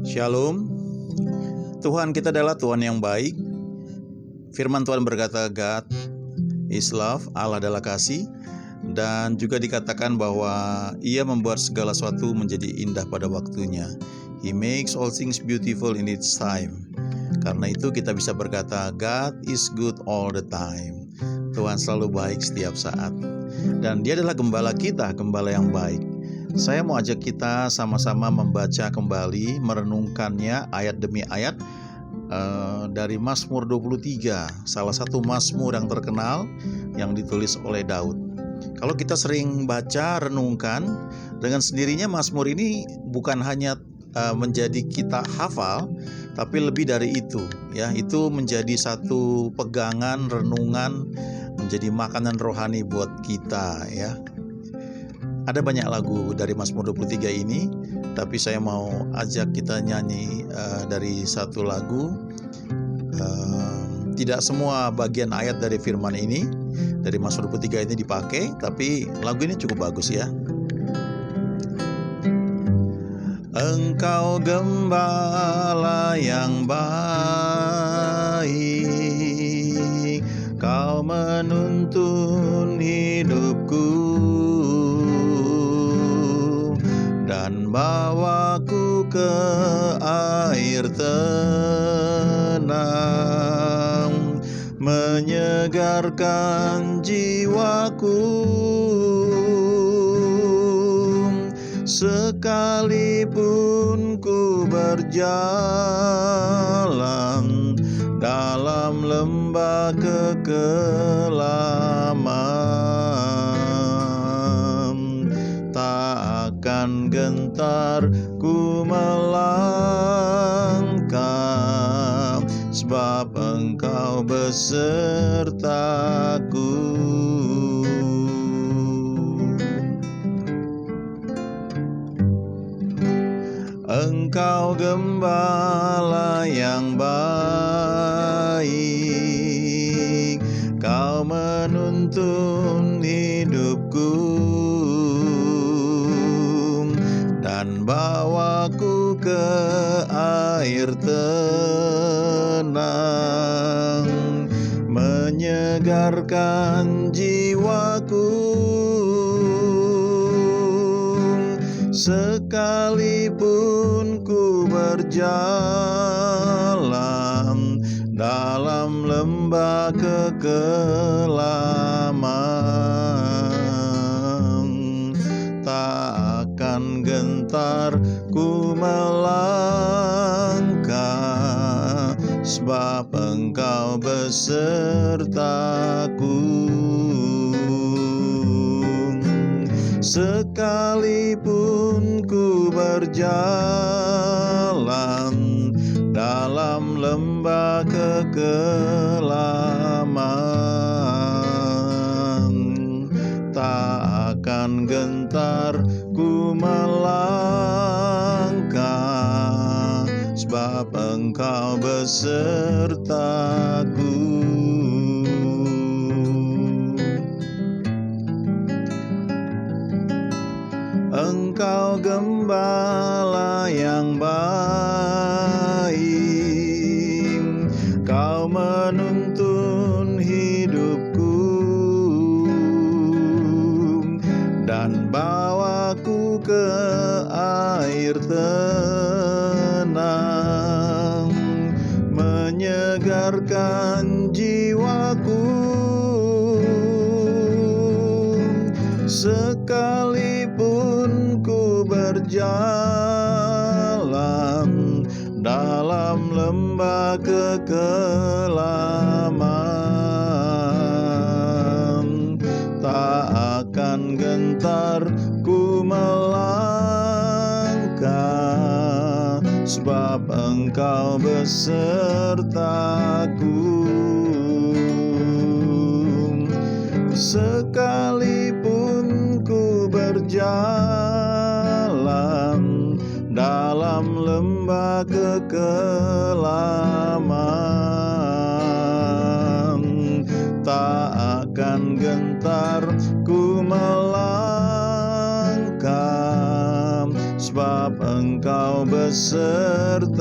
Shalom. Tuhan kita adalah Tuhan yang baik. Firman Tuhan berkata, God is love, Allah adalah kasih. Dan juga dikatakan bahwa Ia membuat segala sesuatu menjadi indah pada waktunya. He makes all things beautiful in its time. Karena itu kita bisa berkata, God is good all the time. Tuhan selalu baik setiap saat. Dan Dia adalah gembala kita, gembala yang baik. Saya mau ajak kita sama-sama membaca kembali, merenungkannya ayat demi ayat dari Mazmur 23, salah satu Mazmur yang terkenal yang ditulis oleh Daud. Kalau kita sering baca, renungkan, dengan sendirinya Mazmur ini bukan hanya menjadi kita hafal, tapi lebih dari itu, ya, itu menjadi satu pegangan, renungan, menjadi makanan rohani buat kita, ya. Ada banyak lagu dari Mazmur 23 ini, tapi saya mau ajak kita nyanyi dari satu lagu. Tidak semua bagian ayat dari firman ini, dari Mazmur 23 ini dipakai, tapi lagu ini cukup bagus, ya. Engkau gembala yang baik, Kau menuntun hidupku dan bawaku ke air tenang, menyegarkan jiwaku. Sekalipun ku berjalan dalam lembah kekelaman, tak akan gentar ku melangkah, sebab Engkau besertaku. Engkau gembala yang baik, Kau menuntun hidupku dan bawaku ke air tenang, menyegarkan jiwaku. Sekalipun ku berjalan dalam lembah kekelaman, tak akan gentar ku melangkah, sebab Engkau besertaku. Sekalipun ku berjalan dalam lembah kekelaman, tak akan gentar ku melangkah, sebab Engkau besertaku. Engkau gembala yang baik, Kau menuntun hidupku dan bawaku ke air tenang, menyegarkan jiwaku. Sekalipun ku berjalan dalam lembah kekelaman, tak akan gentar ku melangkah, sebab Engkau besertaku. Sekalipun ku berjalan dalam lembah kekelaman, tak akan gentar ku melangkah, sebab Engkau besertaku,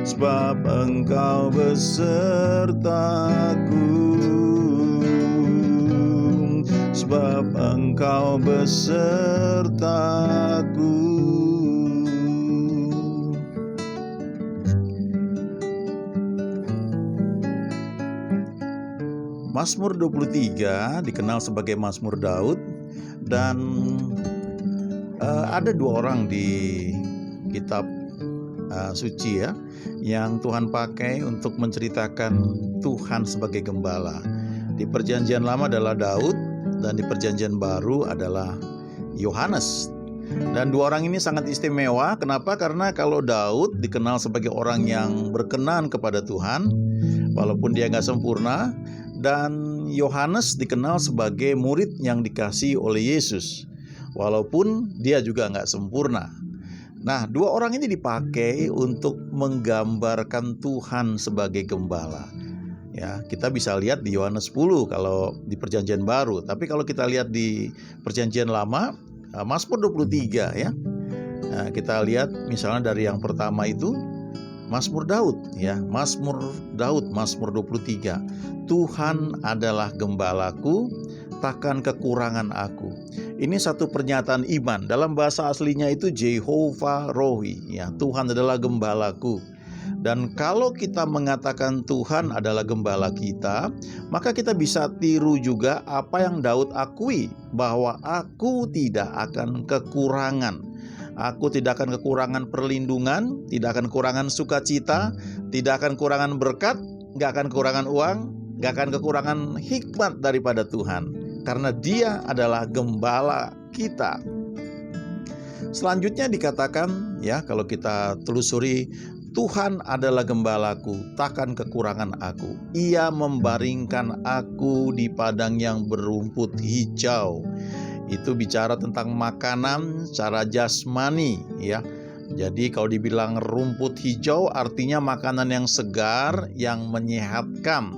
sebab Engkau besertaku, sebab Engkau besertaku. Mazmur 23 dikenal sebagai Mazmur Daud, dan ada dua orang di kitab suci ya yang Tuhan pakai untuk menceritakan Tuhan sebagai gembala. Di Perjanjian Lama adalah Daud, dan di Perjanjian Baru adalah Yohanes. Dan dua orang ini sangat istimewa. Kenapa? Karena kalau Daud dikenal sebagai orang yang berkenan kepada Tuhan walaupun dia nggak sempurna, dan Yohanes dikenal sebagai murid yang dikasihi oleh Yesus walaupun dia juga nggak sempurna. Nah, dua orang ini dipakai untuk menggambarkan Tuhan sebagai gembala. Ya, kita bisa lihat di Yohanes 10 kalau di Perjanjian Baru. Tapi kalau kita lihat di Perjanjian Lama, Mazmur 23 ya. Nah, kita lihat misalnya dari yang pertama itu Mazmur Daud ya, Mazmur Daud, Mazmur 23. Tuhan adalah gembalaku, takkan kekurangan aku. Ini satu pernyataan iman. Dalam bahasa aslinya itu Jehovah Rohi ya, Tuhan adalah gembalaku. Dan kalau kita mengatakan Tuhan adalah gembala kita, maka kita bisa tiru juga apa yang Daud akui, bahwa aku tidak akan kekurangan. Aku tidak akan kekurangan perlindungan, tidak akan kekurangan sukacita, tidak akan kekurangan berkat, gak akan kekurangan uang, gak akan kekurangan hikmat daripada Tuhan, karena Dia adalah gembala kita. Selanjutnya dikatakan ya, kalau kita telusuri, Tuhan adalah gembalaku, takkan kekurangan aku. Ia membaringkan aku di padang yang berumput hijau. Itu bicara tentang makanan secara jasmani ya. Jadi kalau dibilang rumput hijau artinya makanan yang segar, yang menyehatkan.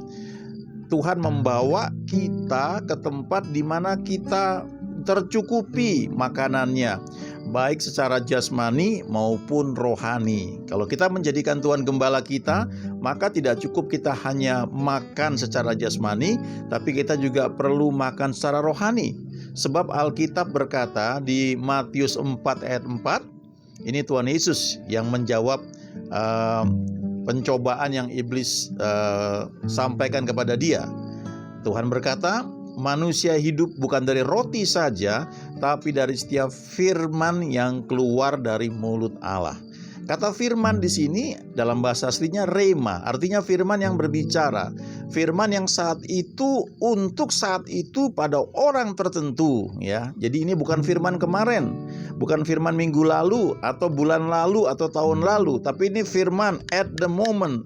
Tuhan membawa kita ke tempat di mana kita tercukupi makanannya, baik secara jasmani maupun rohani. Kalau kita menjadikan Tuhan gembala kita, maka tidak cukup kita hanya makan secara jasmani, tapi kita juga perlu makan secara rohani. Sebab Alkitab berkata di Matius 4 ayat 4, ini Tuhan Yesus yang menjawab pencobaan yang iblis sampaikan kepada dia. Tuhan berkata, manusia hidup bukan dari roti saja, tapi dari setiap firman yang keluar dari mulut Allah. Kata firman di sini dalam bahasa aslinya rema, artinya firman yang berbicara, firman yang saat itu untuk saat itu pada orang tertentu ya. Jadi ini bukan firman kemarin, bukan firman minggu lalu atau bulan lalu atau tahun lalu, tapi ini firman at the moment,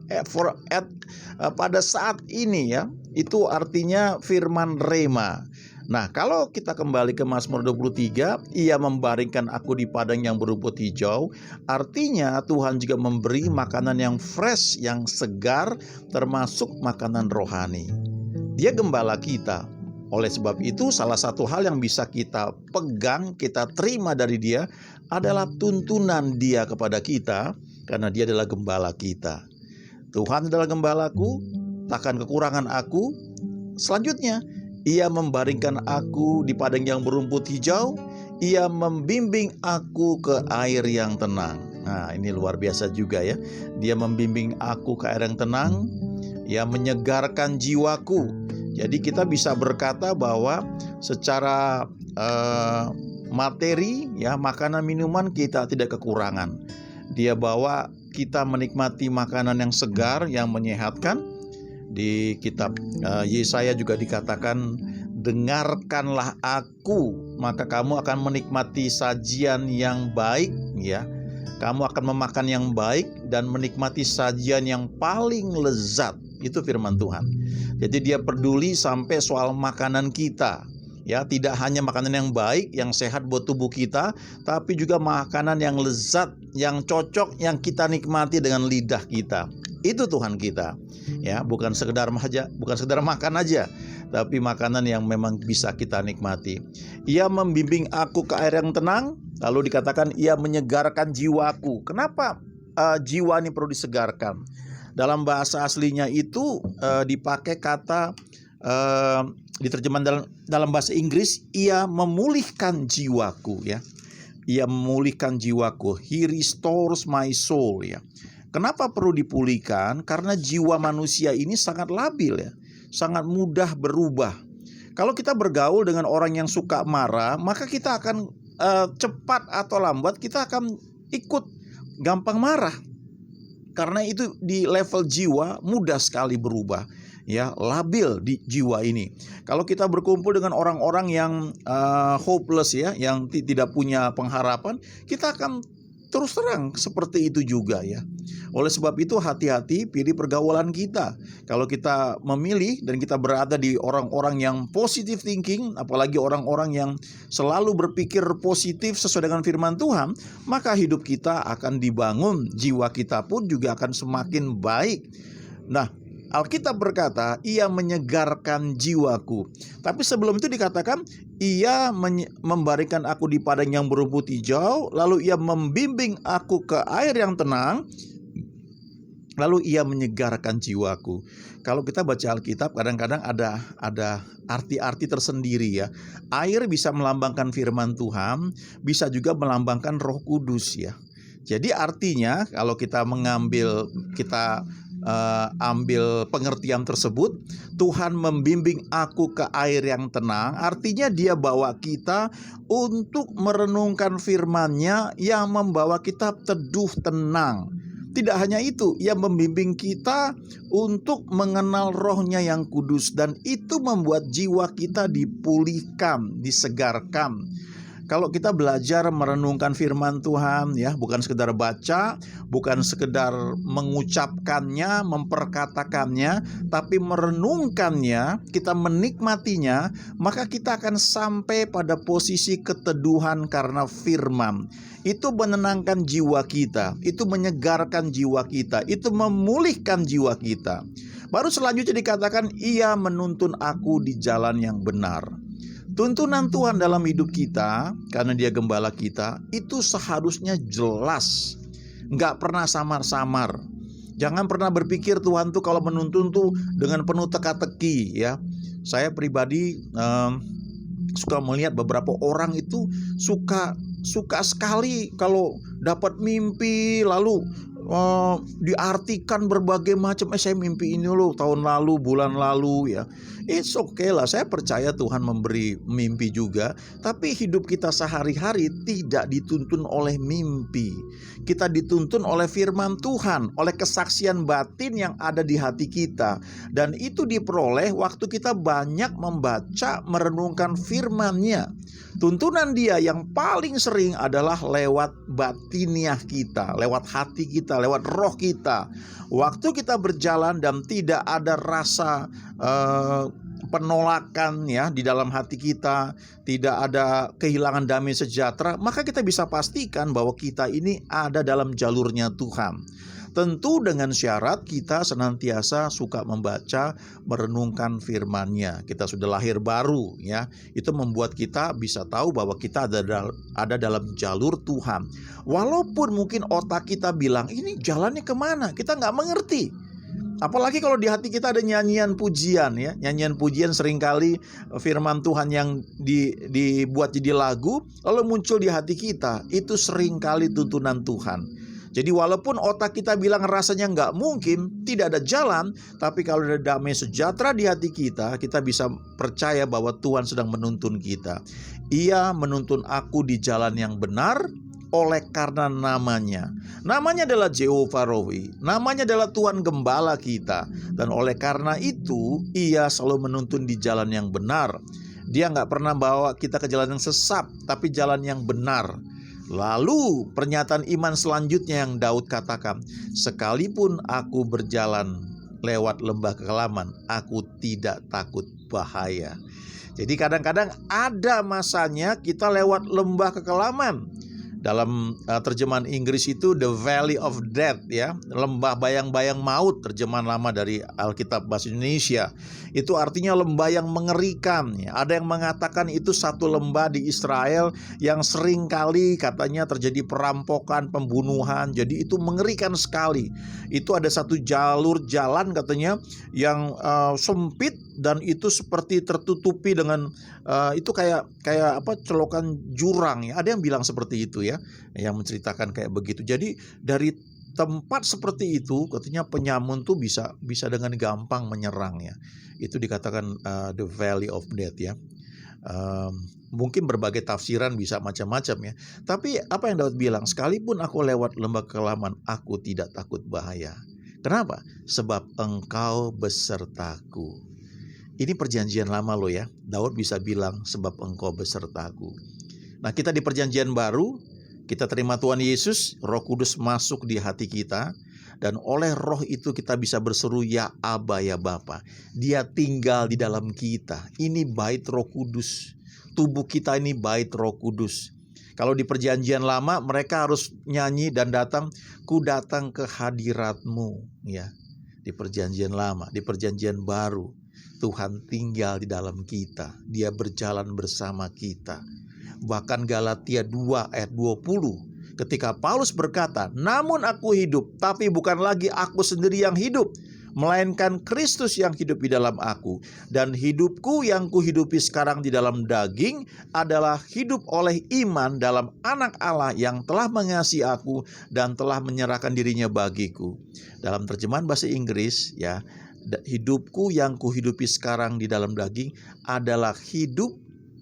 pada saat ini ya. Itu artinya firman rema. Nah, kalau kita kembali ke Mazmur 23, ia membaringkan aku di padang yang berumput hijau. Artinya Tuhan juga memberi makanan yang fresh, yang segar, termasuk makanan rohani. Dia gembala kita. Oleh sebab itu, salah satu hal yang bisa kita pegang, kita terima dari Dia adalah tuntunan Dia kepada kita, karena Dia adalah gembala kita. Tuhan adalah gembalaku, takkan kekurangan aku. Selanjutnya, Ia membaringkan aku di padang yang berumput hijau. Ia membimbing aku ke air yang tenang. Nah, ini luar biasa juga ya. Dia membimbing aku ke air yang tenang. Ia menyegarkan jiwaku. Jadi kita bisa berkata bahwa secara materi ya, makanan minuman kita tidak kekurangan. Dia bawa kita menikmati makanan yang segar, yang menyehatkan. Di kitab Yesaya juga dikatakan, dengarkanlah aku, maka kamu akan menikmati sajian yang baik ya. Kamu akan memakan yang baik dan menikmati sajian yang paling lezat. Itu firman Tuhan. Jadi Dia peduli sampai soal makanan kita. Ya, tidak hanya makanan yang baik, yang sehat buat tubuh kita, tapi juga makanan yang lezat, yang cocok, yang kita nikmati dengan lidah kita. Itu Tuhan kita. Ya, bukan sekedar makan aja, tapi makanan yang memang bisa kita nikmati. Ia membimbing aku ke air yang tenang, lalu dikatakan ia menyegarkan jiwaku. Kenapa jiwa ini perlu disegarkan? Dalam bahasa aslinya itu dipakai kata diterjemahkan dalam bahasa Inggris, ia memulihkan jiwaku, ya. Ia memulihkan jiwaku. He restores my soul, ya. Kenapa perlu dipulihkan? Karena jiwa manusia ini sangat labil, ya. Sangat mudah berubah. Kalau kita bergaul dengan orang yang suka marah, maka kita akan cepat atau lambat kita akan ikut gampang marah. Karena itu di level jiwa mudah sekali berubah, ya, labil di jiwa ini. Kalau kita berkumpul dengan orang-orang yang hopeless, ya, yang tidak punya pengharapan, kita akan terus terang seperti itu juga, ya. Oleh sebab itu hati-hati pilih pergaulan kita. Kalau kita memilih dan kita berada di orang-orang yang positive thinking, apalagi orang-orang yang selalu berpikir positif sesuai dengan firman Tuhan, maka hidup kita akan dibangun, jiwa kita pun juga akan semakin baik. Nah, Alkitab berkata, ia menyegarkan jiwaku. Tapi sebelum itu dikatakan, ia memberikan aku di padang yang berumput hijau, lalu ia membimbing aku ke air yang tenang, lalu ia menyegarkan jiwaku. Kalau kita baca Alkitab, kadang-kadang ada arti-arti tersendiri, ya. Air bisa melambangkan firman Tuhan, bisa juga melambangkan Roh Kudus, ya. Jadi artinya kalau kita ambil pengertian tersebut, Tuhan membimbing aku ke air yang tenang, artinya dia bawa kita untuk merenungkan firman-Nya yang membawa kita teduh tenang. Tidak hanya itu, ia membimbing kita untuk mengenal Roh-Nya yang kudus, dan itu membuat jiwa kita dipulihkan, disegarkan. Kalau kita belajar merenungkan firman Tuhan, ya, bukan sekedar baca, bukan sekedar mengucapkannya, memperkatakannya, tapi merenungkannya, kita menikmatinya, maka kita akan sampai pada posisi keteduhan karena firman. Itu menenangkan jiwa kita, itu menyegarkan jiwa kita, itu memulihkan jiwa kita. Baru selanjutnya dikatakan, ia menuntun aku di jalan yang benar. Tuntunan Tuhan dalam hidup kita, karena Dia gembala kita, itu seharusnya jelas, nggak pernah samar-samar. Jangan pernah berpikir Tuhan tuh kalau menuntun tuh dengan penuh teka-teki, ya. Saya pribadi suka melihat beberapa orang itu suka sekali kalau dapat mimpi, lalu diartikan berbagai macam. Saya mimpi ini loh tahun lalu, bulan lalu, ya. It's okay lah, saya percaya Tuhan memberi mimpi juga. Tapi hidup kita sehari-hari tidak dituntun oleh mimpi. Kita dituntun oleh firman Tuhan, oleh kesaksian batin yang ada di hati kita. Dan itu diperoleh waktu kita banyak membaca, merenungkan firman-Nya. Tuntunan Dia yang paling sering adalah lewat batiniah kita, lewat hati kita, lewat roh kita. Waktu kita berjalan dan tidak ada rasa penolakan, ya, di dalam hati kita, tidak ada kehilangan damai sejahtera, maka kita bisa pastikan bahwa kita ini ada dalam jalurnya Tuhan. Tentu dengan syarat kita senantiasa suka membaca, merenungkan firman-Nya. Kita sudah lahir baru, ya. Itu membuat kita bisa tahu bahwa kita ada dalam jalur Tuhan. Walaupun mungkin otak kita bilang, ini jalannya kemana? Kita nggak mengerti. Apalagi kalau di hati kita ada nyanyian pujian, ya. Nyanyian pujian seringkali firman Tuhan yang dibuat jadi lagu, lalu muncul di hati kita. Itu seringkali tuntunan Tuhan. Jadi walaupun otak kita bilang rasanya nggak mungkin, tidak ada jalan, tapi kalau ada damai sejahtera di hati kita, kita bisa percaya bahwa Tuhan sedang menuntun kita. Ia menuntun aku di jalan yang benar oleh karena namanya. Namanya adalah Jehovah Rohi, namanya adalah Tuhan Gembala kita. Dan oleh karena itu, Ia selalu menuntun di jalan yang benar. Dia nggak pernah bawa kita ke jalan yang sesat, tapi jalan yang benar. Lalu pernyataan iman selanjutnya yang Daud katakan, sekalipun aku berjalan lewat lembah kekelaman, aku tidak takut bahaya. Jadi kadang-kadang ada masanya kita lewat lembah kekelaman. Dalam terjemahan Inggris itu The Valley of Death, ya, lembah bayang-bayang maut, terjemahan lama dari Alkitab bahasa Indonesia. Itu artinya lembah yang mengerikan, ya. Ada yang mengatakan itu satu lembah di Israel yang sering kali katanya terjadi perampokan, pembunuhan. Jadi itu mengerikan sekali. Itu ada satu jalur jalan katanya yang sempit, dan itu seperti tertutupi dengan itu kayak celokan jurang, ya. Ada yang bilang seperti itu, ya, yang menceritakan kayak begitu. Jadi dari tempat seperti itu katanya penyamun tuh bisa dengan gampang menyerang, ya. Itu dikatakan the Valley of Death, ya. Mungkin berbagai tafsiran bisa macam-macam, ya. Tapi apa yang Daud bilang, sekalipun aku lewat lembah kekelaman, aku tidak takut bahaya. Kenapa? Sebab engkau besertaku. Ini perjanjian lama loh, ya. Daud bisa bilang sebab engkau besertaku. Nah, kita di perjanjian baru, kita terima Tuhan Yesus, Roh Kudus masuk di hati kita, dan oleh Roh itu kita bisa berseru ya Aba, ya Bapa. Dia tinggal di dalam kita. Ini bait Roh Kudus. Tubuh kita ini bait Roh Kudus. Kalau di perjanjian lama mereka harus nyanyi dan datang, ku datang ke hadiratmu, ya. Di perjanjian lama, di perjanjian baru, Tuhan tinggal di dalam kita. Dia berjalan bersama kita. Bahkan Galatia 2 ayat 20, ketika Paulus berkata, namun aku hidup, tapi bukan lagi aku sendiri yang hidup, melainkan Kristus yang hidup di dalam aku. Dan hidupku yang kuhidupi sekarang di dalam daging adalah hidup oleh iman dalam Anak Allah yang telah mengasihi aku dan telah menyerahkan dirinya bagiku. Dalam terjemahan bahasa Inggris, ya, hidupku yang kuhidupi sekarang di dalam daging adalah hidup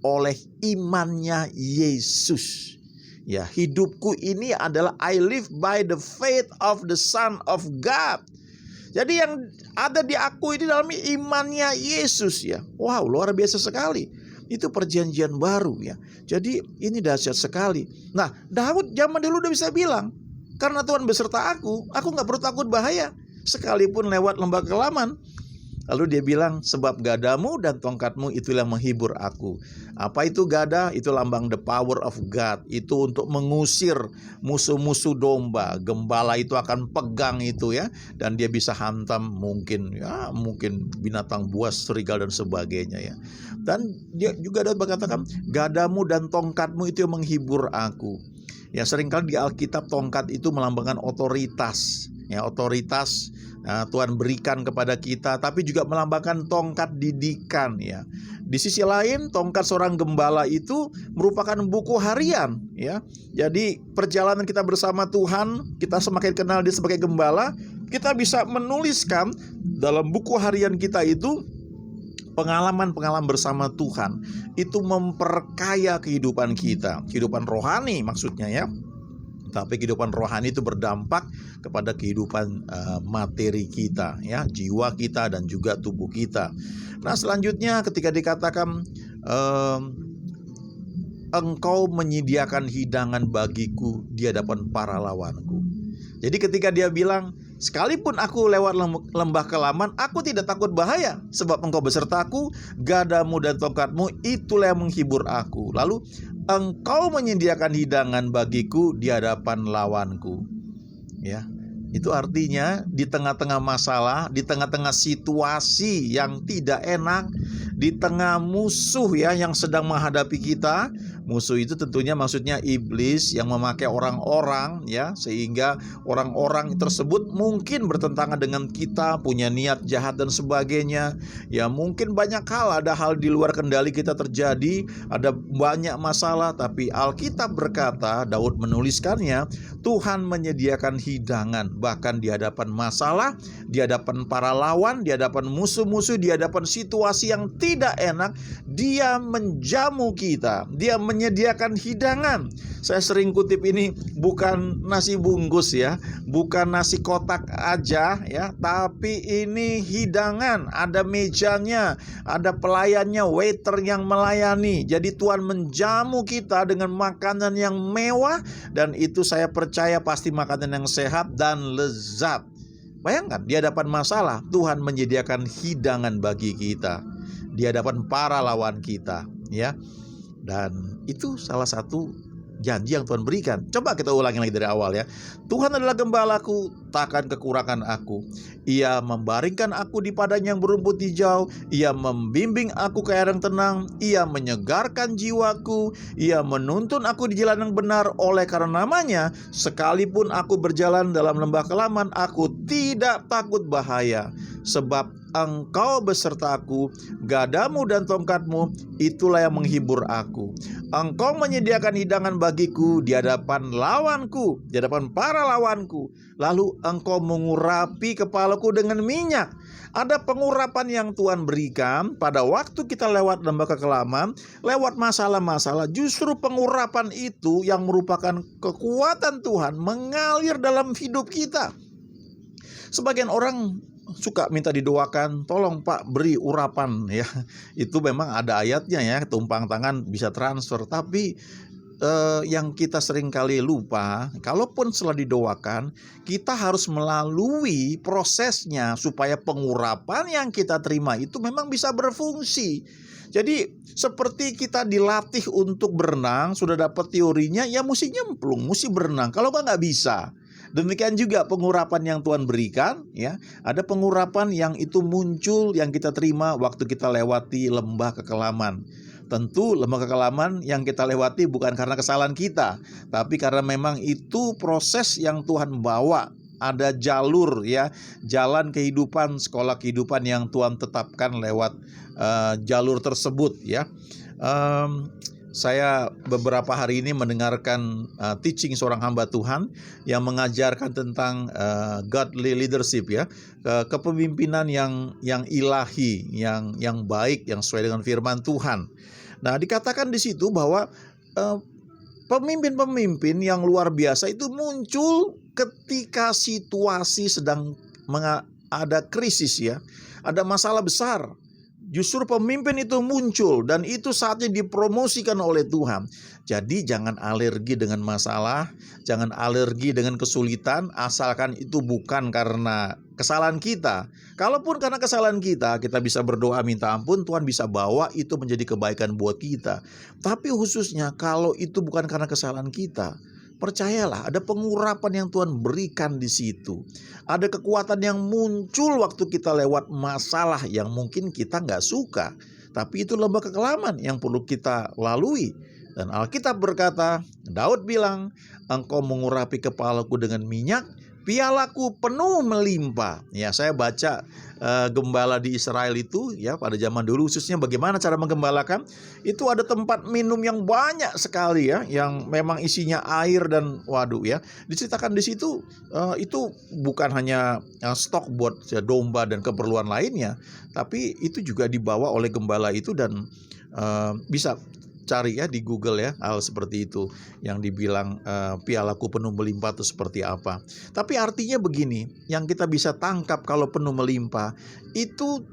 oleh imannya Yesus. Ya, hidupku ini adalah I live by the faith of the Son of God. Jadi yang ada di aku ini dalam imannya Yesus, ya. Wow, luar biasa sekali. Itu perjanjian baru, ya. Jadi ini dahsyat sekali. Nah, Daud zaman dulu udah bisa bilang, karena Tuhan beserta aku nggak perlu takut bahaya, sekalipun lewat lembah kekelaman. Lalu dia bilang, sebab gadamu dan tongkatmu itulah yang menghibur aku. Apa itu gada? Itu lambang the power of God. Itu untuk mengusir musuh-musuh domba. Gembala itu akan pegang itu, ya. Dan dia bisa hantam mungkin binatang buas, serigala dan sebagainya, ya. Dan dia juga Daud berkatakan, gadamu dan tongkatmu itu yang menghibur aku. Ya, seringkali di Alkitab tongkat itu melambangkan otoritas. Ya, otoritas Tuhan berikan kepada kita, tapi juga melambangkan tongkat didikan, ya. Di sisi lain, tongkat seorang gembala itu merupakan buku harian, ya. Jadi perjalanan kita bersama Tuhan, kita semakin kenal dia sebagai gembala, kita bisa menuliskan dalam buku harian kita itu pengalaman-pengalaman bersama Tuhan. Itu memperkaya kehidupan kita, kehidupan rohani maksudnya, ya. Tapi kehidupan rohani itu berdampak kepada kehidupan materi kita, ya, jiwa kita dan juga tubuh kita. Nah, selanjutnya ketika dikatakan engkau menyediakan hidangan bagiku di hadapan para lawanku. Jadi ketika dia bilang, sekalipun aku lewat lembah kekelaman, aku tidak takut bahaya, sebab engkau besertaku, gadamu dan tongkatmu itulah yang menghibur aku. Lalu engkau menyediakan hidangan bagiku di hadapan lawanku, ya. Itu artinya di tengah-tengah masalah, di tengah-tengah situasi yang tidak enak, di tengah musuh, ya, yang sedang menghadapi kita. Musuh itu tentunya maksudnya iblis yang memakai orang-orang, ya, sehingga orang-orang tersebut mungkin bertentangan dengan kita, punya niat jahat dan sebagainya. Ya, mungkin banyak hal, ada hal di luar kendali kita terjadi, ada banyak masalah, tapi Alkitab berkata, Daud menuliskannya, Tuhan menyediakan hidangan bahkan di hadapan masalah, di hadapan para lawan, di hadapan musuh-musuh, di hadapan situasi yang tidak enak. Dia menjamu kita, dia menyediakan hidangan. Saya sering kutip ini, bukan nasi bungkus, ya, bukan nasi kotak aja, ya, tapi ini hidangan. Ada mejanya, ada pelayannya, waiter yang melayani. Jadi Tuhan menjamu kita dengan makanan yang mewah, dan itu saya percaya pasti makanan yang sehat dan lezat. Bayangkan, di hadapan masalah Tuhan menyediakan hidangan bagi kita, di hadapan para lawan kita, ya. Dan itu salah satu janji yang Tuhan berikan. Coba kita ulangi lagi dari awal ya. Tuhan adalah gembalaku, takkan kekurangan aku. Ia membaringkan aku di padang yang berumput hijau. Ia membimbing aku ke air yang tenang. Ia menyegarkan jiwaku. Ia menuntun aku di jalan yang benar oleh karena namanya. Sekalipun aku berjalan dalam lembah kelaman, aku tidak takut bahaya. Sebab Engkau besertaku, gadamu dan tongkatmu, itulah yang menghibur aku. Engkau menyediakan hidangan bagiku di hadapan lawanku, di hadapan para lawanku. Lalu Engkau mengurapi kepalaku dengan minyak. Ada pengurapan yang Tuhan berikan pada waktu kita lewat lembah kekelaman, lewat masalah-masalah. Justru pengurapan itu yang merupakan kekuatan Tuhan mengalir dalam hidup kita. Sebagian orang suka minta didoakan, tolong Pak beri urapan ya. Itu memang ada ayatnya ya, tumpang tangan bisa transfer. Tapi yang kita sering kali lupa, kalaupun setelah didoakan, kita harus melalui prosesnya supaya pengurapan yang kita terima itu memang bisa berfungsi. Jadi seperti kita dilatih untuk berenang, sudah dapat teorinya, ya mesti nyemplung, mesti berenang. Kalau nggak bisa. Demikian juga pengurapan yang Tuhan berikan ya. Ada pengurapan yang itu muncul yang kita terima waktu kita lewati lembah kekelaman. Tentu lembah kekelaman yang kita lewati bukan karena kesalahan kita, tapi karena memang itu proses yang Tuhan bawa. Ada jalur ya, jalan kehidupan, sekolah kehidupan yang Tuhan tetapkan lewat jalur tersebut ya. Saya beberapa hari ini mendengarkan teaching seorang hamba Tuhan yang mengajarkan tentang godly leadership ya, kepemimpinan yang ilahi, yang baik, yang sesuai dengan firman Tuhan. Nah, dikatakan di situ bahwa pemimpin-pemimpin yang luar biasa itu muncul ketika situasi sedang ada krisis ya, ada masalah besar. Justru pemimpin itu muncul dan itu saatnya dipromosikan oleh Tuhan. Jadi jangan alergi dengan masalah, jangan alergi dengan kesulitan, asalkan itu bukan karena kesalahan kita. Kalaupun karena kesalahan kita, kita bisa berdoa minta ampun, Tuhan bisa bawa itu menjadi kebaikan buat kita. Tapi khususnya kalau itu bukan karena kesalahan kita, percayalah ada pengurapan yang Tuhan berikan di situ. Ada kekuatan yang muncul waktu kita lewat masalah yang mungkin kita nggak suka. Tapi itu lembah kekelaman yang perlu kita lalui. Dan Alkitab berkata, Daud bilang, Engkau mengurapi kepalaku dengan minyak, pialaku penuh melimpah. Ya, saya baca gembala di Israel itu ya pada zaman dulu, khususnya bagaimana cara menggembalakan. Itu ada tempat minum yang banyak sekali ya, yang memang isinya air dan waduh ya. Diceritakan di situ itu bukan hanya stok buat domba dan keperluan lainnya, tapi itu juga dibawa oleh gembala itu dan bisa cari ya di Google ya hal seperti itu yang dibilang pialaku penuh melimpah itu seperti apa. Tapi artinya begini, yang kita bisa tangkap kalau penuh melimpah itu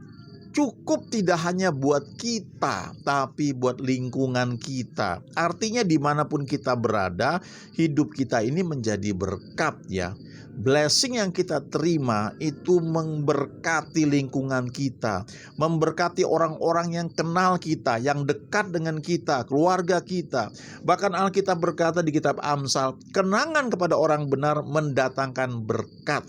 cukup tidak hanya buat kita, tapi buat lingkungan kita. Artinya dimanapun kita berada, hidup kita ini menjadi berkat ya. Blessing yang kita terima itu memberkati lingkungan kita, memberkati orang-orang yang kenal kita, yang dekat dengan kita, keluarga kita. Bahkan Alkitab berkata di kitab Amsal, kenangan kepada orang benar mendatangkan berkat.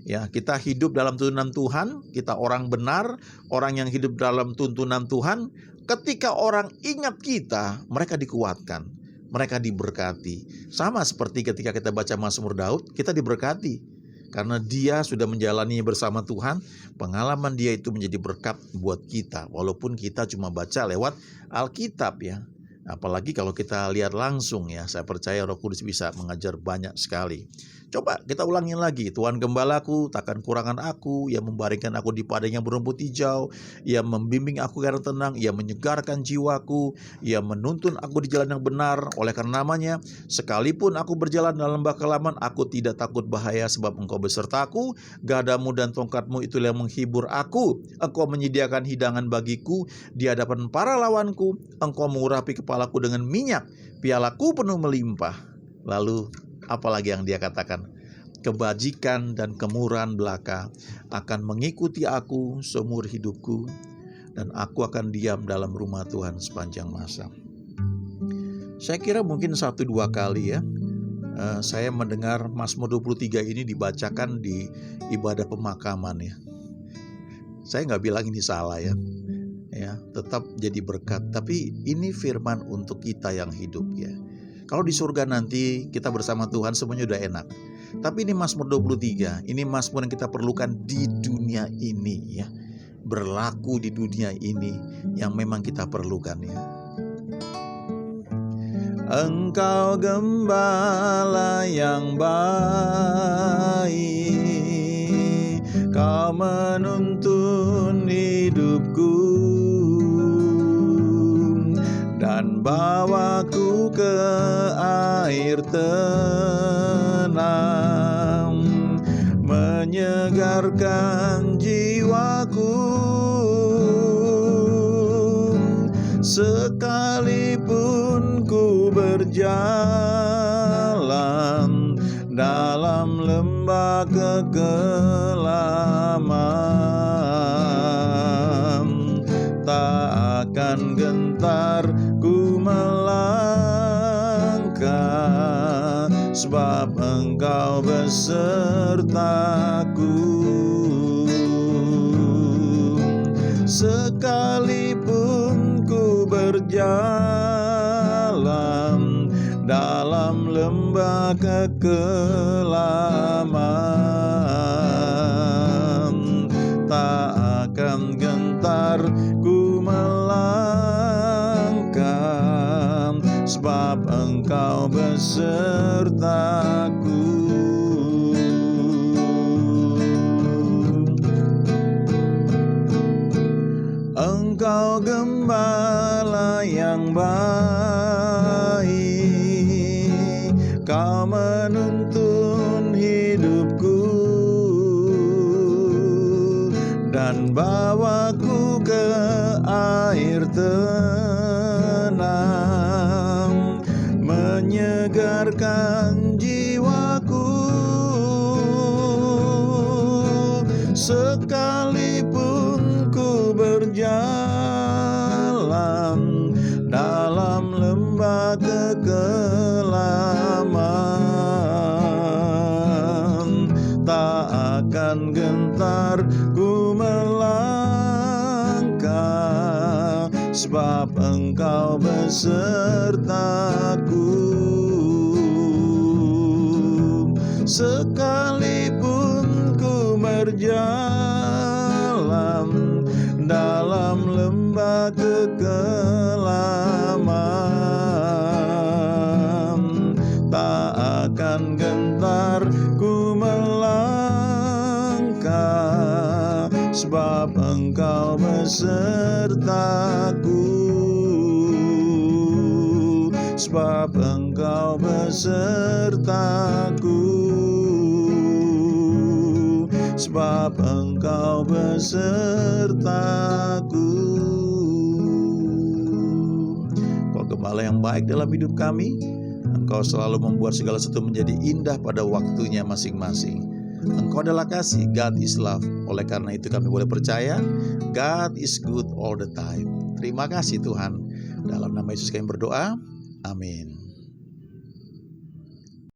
Ya, kita hidup dalam tuntunan Tuhan, kita orang benar, orang yang hidup dalam tuntunan Tuhan. Ketika orang ingat kita, mereka dikuatkan, mereka diberkati. Sama seperti ketika kita baca Mazmur Daud, kita diberkati. Karena dia sudah menjalani bersama Tuhan, pengalaman dia itu menjadi berkat buat kita. Walaupun kita cuma baca lewat Alkitab ya. Apalagi kalau kita lihat langsung ya, saya percaya Roh Kudus bisa mengajar banyak sekali. Coba kita ulangin lagi. Tuhan gembalaku, takkan kurangan aku. Ia membaringkan aku di padang yang berumput hijau. Ia membimbing aku ke arah tenang. Ia menyegarkan jiwaku. Ia menuntun aku di jalan yang benar oleh karena namanya. Sekalipun aku berjalan dalam lembah kelaman, aku tidak takut bahaya sebab Engkau besertaku. Gadamu dan tongkatmu itulah yang menghibur aku. Engkau menyediakan hidangan bagiku di hadapan para lawanku. Engkau mengurapi kepalaku dengan minyak. Pialaku penuh melimpah. Lalu apalagi yang dia katakan? Kebajikan dan kemurahan belaka akan mengikuti aku seumur hidupku, dan aku akan diam dalam rumah Tuhan sepanjang masa. Saya kira mungkin 1-2 kali ya, saya mendengar Mazmur 23 ini dibacakan di ibadah pemakaman ya. Saya nggak bilang ini salah ya, tetap jadi berkat. Tapi ini firman untuk kita yang hidup ya. Kalau di surga nanti kita bersama Tuhan semuanya udah enak. Tapi ini Mazmur 23, ini Mazmur yang kita perlukan di dunia ini ya. Berlaku di dunia ini yang memang kita perlukan ya. Engkau gembala yang baik, Kau menuntun hidupku dan bawaku ke air tenang, menyegarkan jiwaku. Sekalipun ku berjalan dalam lembah kekelaman, tak akan gentar ku melangkah, sebab Engkau besertaku. Sekalipun ku berjalan dalam lembah kekelaman, tak akan gentar ku melangkah, sebab Engkau besertaku. Engkau gembala yang baik, Kau menuntun hidupku dan bawaku ke air tenang, menyegarkan jiwaku. Sekalipun ku berjalan dalam lembah kekelaman, tak akan gentar ku melangkah, sebab Engkau besertaku. Sekalipun ku berjalan dalam lembah kekelaman, tak akan gentar ku melangkah, sebab Engkau besertaku. Sebab Engkau besertaku. Sebab Engkau besertaku. Kau gembala yang baik dalam hidup kami. Engkau selalu membuat segala sesuatu menjadi indah pada waktunya masing-masing. Engkau adalah kasih, God is love. Oleh karena itu kami boleh percaya, God is good all the time. Terima kasih Tuhan. Dalam nama Yesus kami berdoa, amin.